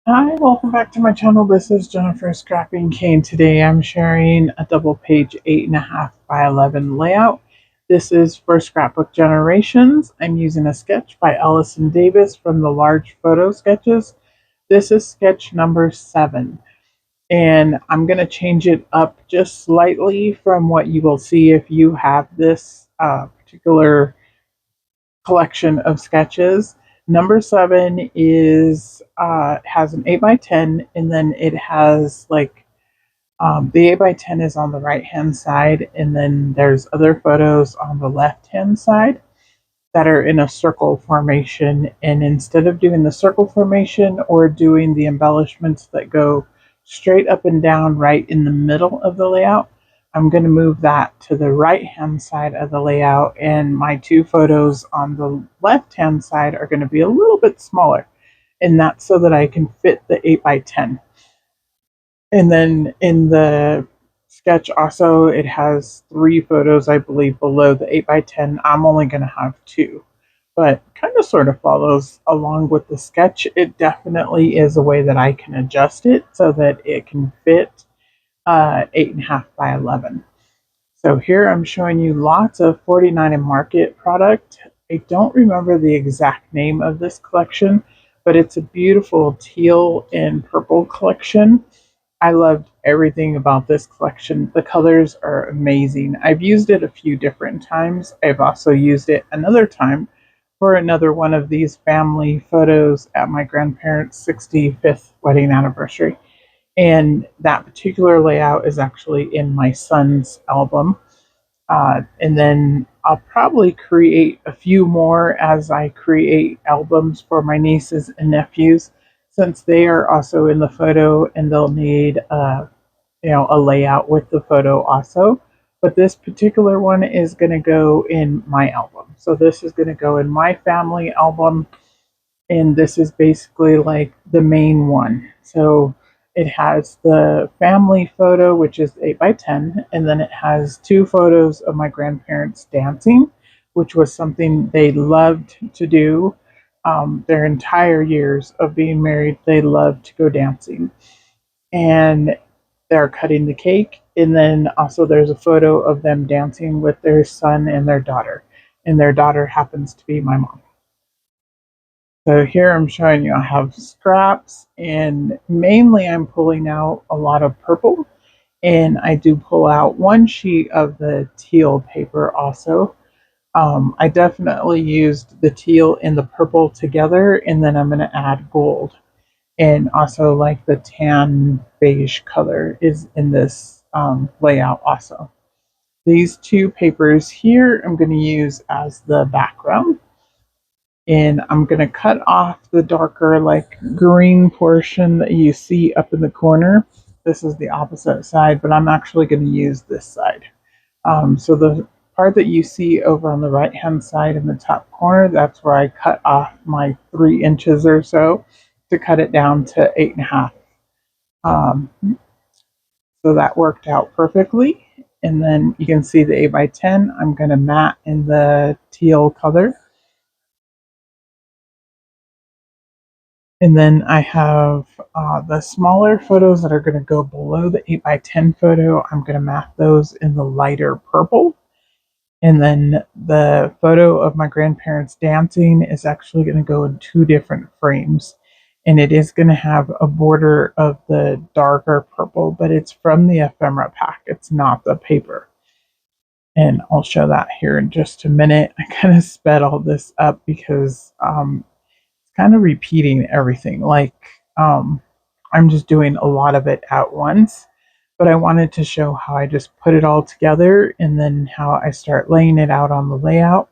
Hi, welcome back to my channel. This is Jennifer Scrapping Cane. Today I'm sharing a double page 8.5 by 11 layout. This is for Scrapbook Generations. I'm using a sketch by Allison Davis from the Large Photo Sketches. This is sketch number 7, and I'm going to change it up just slightly from what you will see if you have this particular collection of sketches. Number 7 is has an 8 by 10, and then it has like the 8 by 10 is on the right hand side, and then there's other photos on the left hand side that are in a circle formation. And instead of doing the circle formation or doing the embellishments that go straight up and down right in the middle of the layout, I'm going to move that to the right hand side of the layout, and my two photos on the left hand side are going to be a little bit smaller, and that's so that I can fit the 8 by 10. And then in the sketch also, it has three photos, I believe, below the 8 by 10. I'm only going to have two, but kind of sort of follows along with the sketch. It definitely is a way that I can adjust it so that it can fit 8.5 by 11. So here I'm showing you lots of 49 and Market product. I don't remember the exact name of this collection, but it's a beautiful teal and purple collection. I loved everything about this collection. The colors are amazing. I've used it a few different times. I've also used it another time for another one of these family photos at my grandparents' 65th wedding anniversary. And that particular layout is actually in my son's album. And then I'll probably create a few more as I create albums for my nieces and nephews, since they are also in the photo and they'll need a layout with the photo also. But this particular one is going to go in my album. So this is going to go in my family album, and this is basically like the main one. So it has the family photo, which is 8 by 10, and then it has two photos of my grandparents dancing, which was something they loved to do. Their entire years of being married, they loved to go dancing. And they're cutting the cake, and then also there's a photo of them dancing with their son and their daughter, and their daughter happens to be my mom. So here I'm showing you I have scraps, and mainly I'm pulling out a lot of purple, and I do pull out one sheet of the teal paper also. I definitely used the teal and the purple together, and then I'm going to add gold. And also like the tan beige color is in this layout also. These two papers here I'm going to use as the background, and I'm going to cut off the darker like green portion that you see up in the corner. This is the opposite side, but I'm actually going to use this side. So the part that you see over on the right hand side in the top corner, that's where I cut off my 3 inches or so to cut it down to 8.5. Um, so that worked out perfectly. And then you can see the 8 by 10. I'm going to matte in the teal color. And then I have the smaller photos that are going to go below the 8 by 10 photo. I'm going to matte those in the lighter purple. And then the photo of my grandparents dancing is actually going to go in two different frames. And it is going to have a border of the darker purple, but it's from the ephemera pack. It's not the paper. And I'll show that here in just a minute. I kind of sped all this up because it's kind of repeating everything. Like, I'm just doing a lot of it at once, but I wanted to show how I just put it all together and then how I start laying it out on the layout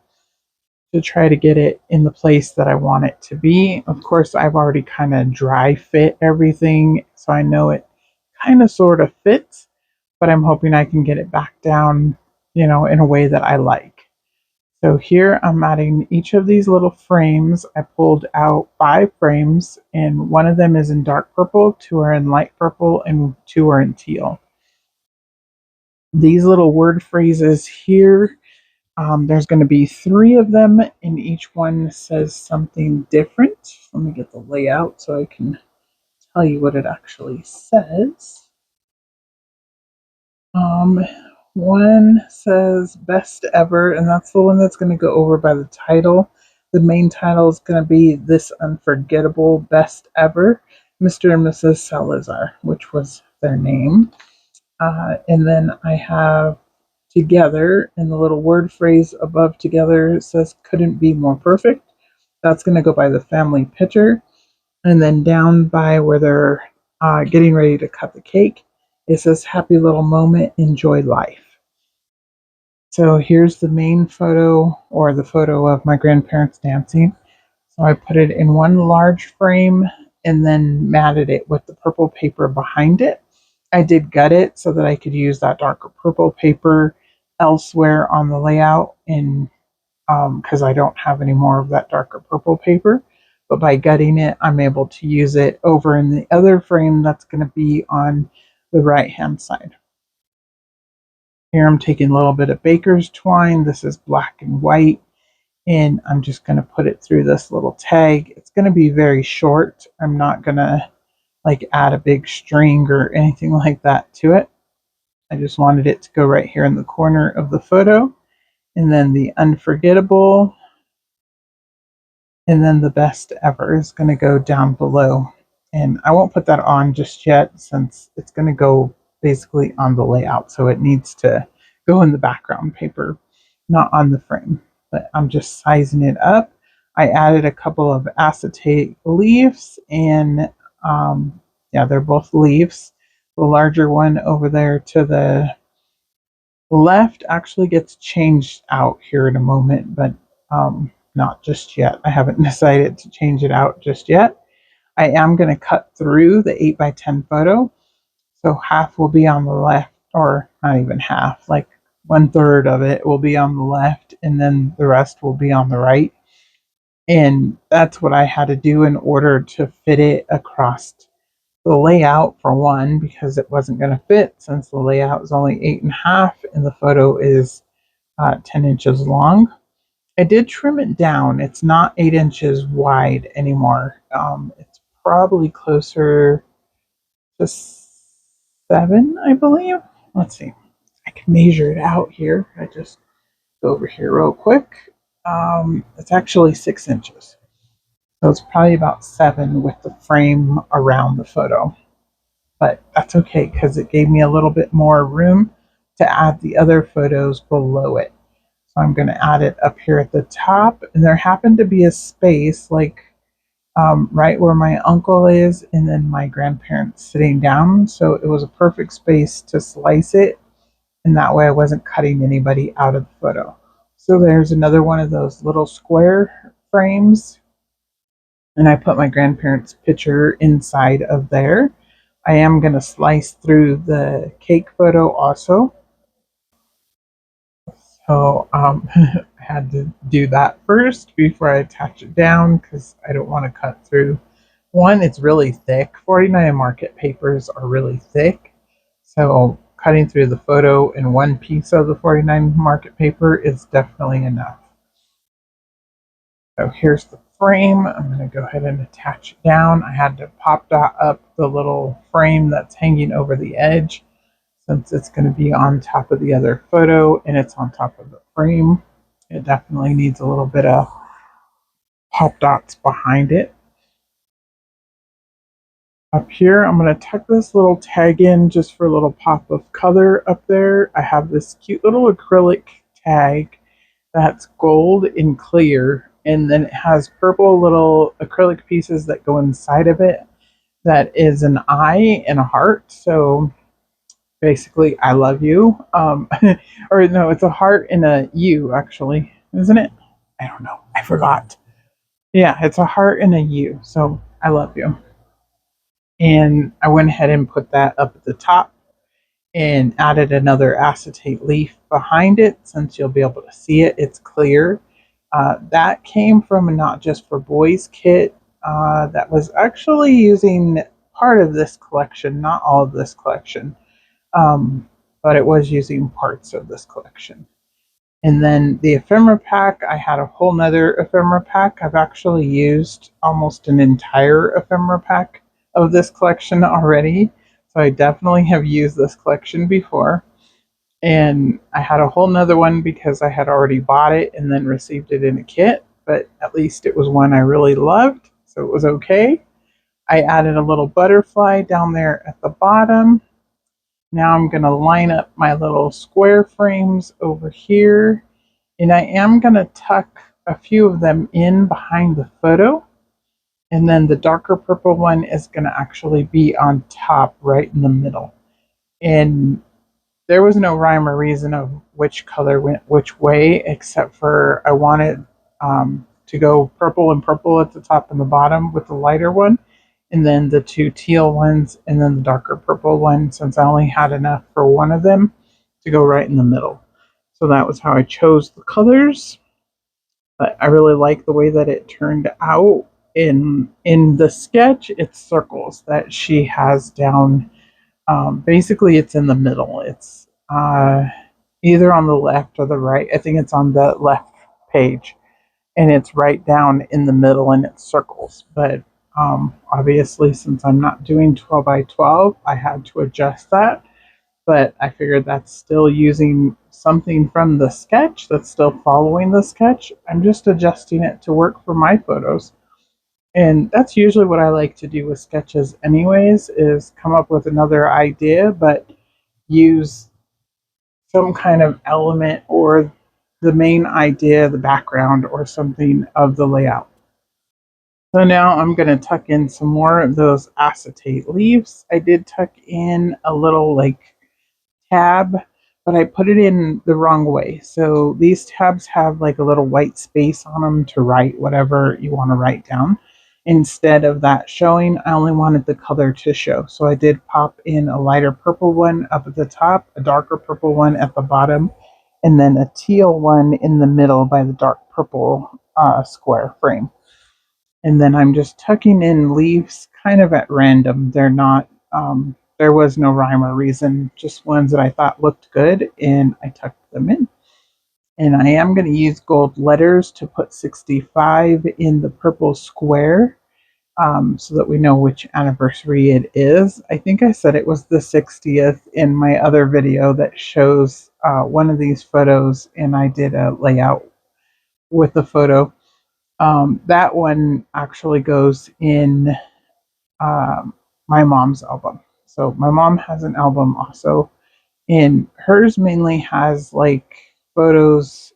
to try to get it in the place that I want it to be. Of course, I've already kind of dry fit everything, so I know it kind of sort of fits, but I'm hoping I can get it back down, in a way that I like. So here I'm adding each of these little frames. I pulled out 5 frames, and one of them is in dark purple, 2 are in light purple, and 2 are in teal. These little word phrases here, there's going to be 3 of them, and each one says something different. Let me get the layout so I can tell you what it actually says. Um, One says best ever, and that's the one that's going to go over by the title. The main title is going to be This Unforgettable Best Ever, Mr. and Mrs. Salazar, which was their name. And then I have together, and the little word phrase above together says couldn't be more perfect. That's going to go by the family picture. And then down by where they're getting ready to cut the cake, it says happy little moment, enjoy life. So here's the main photo, or the photo of my grandparents dancing. So I put it in one large frame and then matted it with the purple paper behind it. I did gut it so that I could use that darker purple paper elsewhere on the layout, and because I don't have any more of that darker purple paper. But by gutting it, I'm able to use it over in the other frame that's going to be on the right hand side. Here I'm taking a little bit of baker's twine. This is black and white. And I'm just going to put it through this little tag. It's going to be very short. I'm not going to like add a big string or anything like that to it. I just wanted it to go right here in the corner of the photo. And then the unforgettable, and then the best ever is going to go down below. And I won't put that on just yet since it's going to go basically on the layout. So it needs to go in the background paper, not on the frame. But I'm just sizing it up. I added a couple of acetate leaves, and yeah, they're both leaves. The larger one over there to the left actually gets changed out here in a moment, but not just yet. I haven't decided to change it out just yet. I am going to cut through the 8 by 10 photo. So half will be on the left, or not even half, like 1/3 of it will be on the left, and then the rest will be on the right. And that's what I had to do in order to fit it across the layout, for one, because it wasn't going to fit since the layout is only 8.5 and the photo is 10 inches long. I did trim it down. It's not 8 inches wide anymore. It's probably closer to 7, I believe. Let's see. I can measure it out here. I just go over here real quick. It's actually 6 inches. So it's probably about 7 with the frame around the photo. But that's okay because it gave me a little bit more room to add the other photos below it. So I'm going to add it up here at the top. And there happened to be a space like right where my uncle is and then my grandparents sitting down. So it was a perfect space to slice it. And that way I wasn't cutting anybody out of the photo. So there's another one of those little square frames. And I put my grandparents' picture inside of there. I am going to slice through the cake photo also. So I had to do that first before I attach it down because I don't want to cut through. One, it's really thick. 49 market papers are really thick. So cutting through the photo in one piece of the 49 market paper is definitely enough. So here's the frame. I'm going to go ahead and attach it down. I had to pop dot up the little frame that's hanging over the edge since it's going to be on top of the other photo and it's on top of the frame. It definitely needs a little bit of pop dots behind it. Up here, I'm going to tuck this little tag in just for a little pop of color up there. I have this cute little acrylic tag that's gold and clear, and then it has purple little acrylic pieces that go inside of it. That is an eye and a heart. So basically, I love you. Or no, it's a heart and a U, actually, isn't it? I don't know. I forgot. Yeah, it's a heart and a U. So I love you. And I went ahead and put that up at the top and added another acetate leaf behind it since you'll be able to see it. It's clear. That came from a Not Just for Boys kit that was actually using part of this collection, not all of this collection, but it was using parts of this collection. And then the ephemera pack, I had a whole nother ephemera pack. I've actually used almost an entire ephemera pack of this collection already. So I definitely have used this collection before. And I had a whole nother one because I had already bought it and then received it in a kit, but at least it was one I really loved, so it was okay. I added a little butterfly down there at the bottom. Now I'm going to line up my little square frames over here, and I am going to tuck a few of them in behind the photo, and then the darker purple one is going to actually be on top right in the middle. And there was no rhyme or reason of which color went which way, except for I wanted to go purple and purple at the top and the bottom with the lighter one, and then the two teal ones, and then the darker purple one, since I only had enough for one of them to go right in the middle. So that was how I chose the colors. But I really like the way that it turned out. In the sketch, it's circles that she has down. Basically, it's in the middle. It's either on the left or the right. I think it's on the left page, and it's right down in the middle, and it's circles. But obviously, since I'm not doing 12 by 12, I had to adjust that. But I figured that's still using something from the sketch, that's still following the sketch. I'm just adjusting it to work for my photos. And that's usually what I like to do with sketches anyways, is come up with another idea, but use some kind of element or the main idea, the background, or something of the layout. So now I'm going to tuck in some more of those acetate leaves. I did tuck in a little like tab, but I put it in the wrong way. So these tabs have like a little white space on them to write whatever you want to write down. Instead of that showing, I only wanted the color to show. So I did pop in a lighter purple one up at the top, a darker purple one at the bottom, and then a teal one in the middle by the dark purple square frame. And then I'm just tucking in leaves kind of at random. They're not, there was no rhyme or reason, just ones that I thought looked good, and I tucked them in. And I am going to use gold letters to put 65 in the purple square, so that we know which anniversary it is. I think I said it was the 60th in my other video that shows one of these photos, and I did a layout with the photo. That one actually goes in my mom's album. So my mom has an album also, and hers mainly has like photos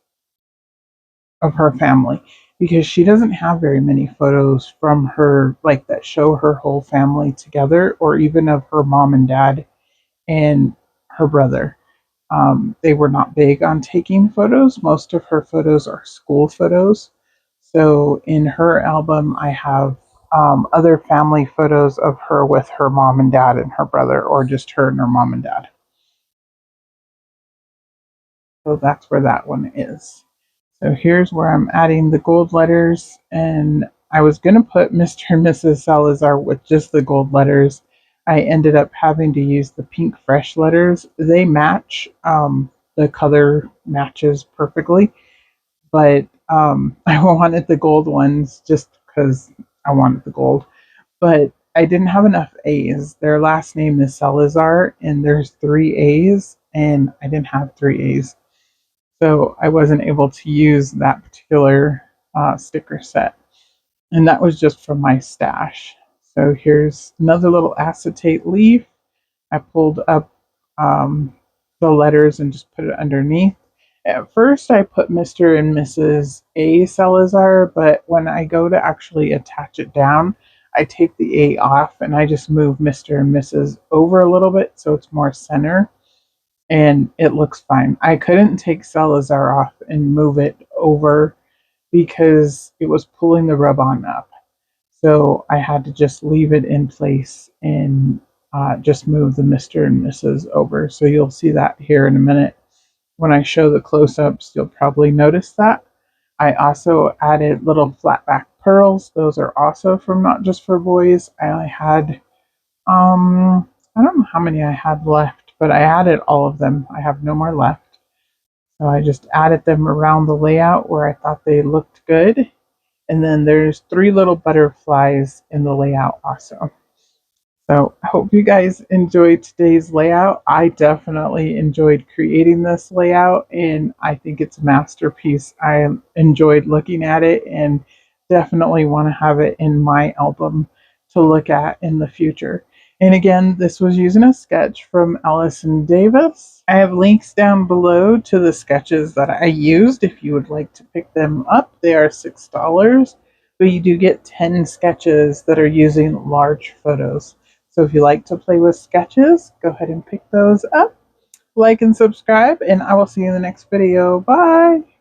of her family, because she doesn't have very many photos from her like that show her whole family together, or even of her mom and dad and her brother. They were not big on taking photos. Most of her photos are school photos. So in her album, I have other family photos of her with her mom and dad and her brother, or just her and her mom and dad. So that's where that one is. So here's where I'm adding the gold letters, and I was going to put Mr. and Mrs. Salazar with just the gold letters. I ended up having to use the pink fresh letters. They match, the color matches perfectly, but I wanted the gold ones just because I wanted the gold. But I didn't have enough A's. Their last name is Salazar, and there's three A's, and I didn't have three A's. So I wasn't able to use that particular sticker set. And that was just from my stash. So here's another little acetate leaf. I pulled up the letters and just put it underneath. At first, I put Mr. and Mrs. A. Salazar, but when I go to actually attach it down, I take the A off and I just move Mr. and Mrs. over a little bit so it's more center, and it looks fine. I couldn't take Salazar off and move it over because it was pulling the rub-on up. So I had to just leave it in place and just move the Mr. and Mrs. over. So you'll see that here in a minute. When I show the close-ups, you'll probably notice that. I also added little flat back pearls. Those are also from Not Just for Boys. I only had, I don't know how many I had left, but I added all of them. I have no more left. So I just added them around the layout where I thought they looked good. And then there's three little butterflies in the layout also. So I hope you guys enjoyed today's layout. I definitely enjoyed creating this layout and I think it's a masterpiece. I enjoyed looking at it and definitely want to have it in my album to look at in the future. And again, this was using a sketch from Allison Davis. I have links down below to the sketches that I used if you would like to pick them up. They are $6, but you do get 10 sketches that are using large photos. So if you like to play with sketches, go ahead and pick those up. Like and subscribe, and I will see you in the next video. Bye!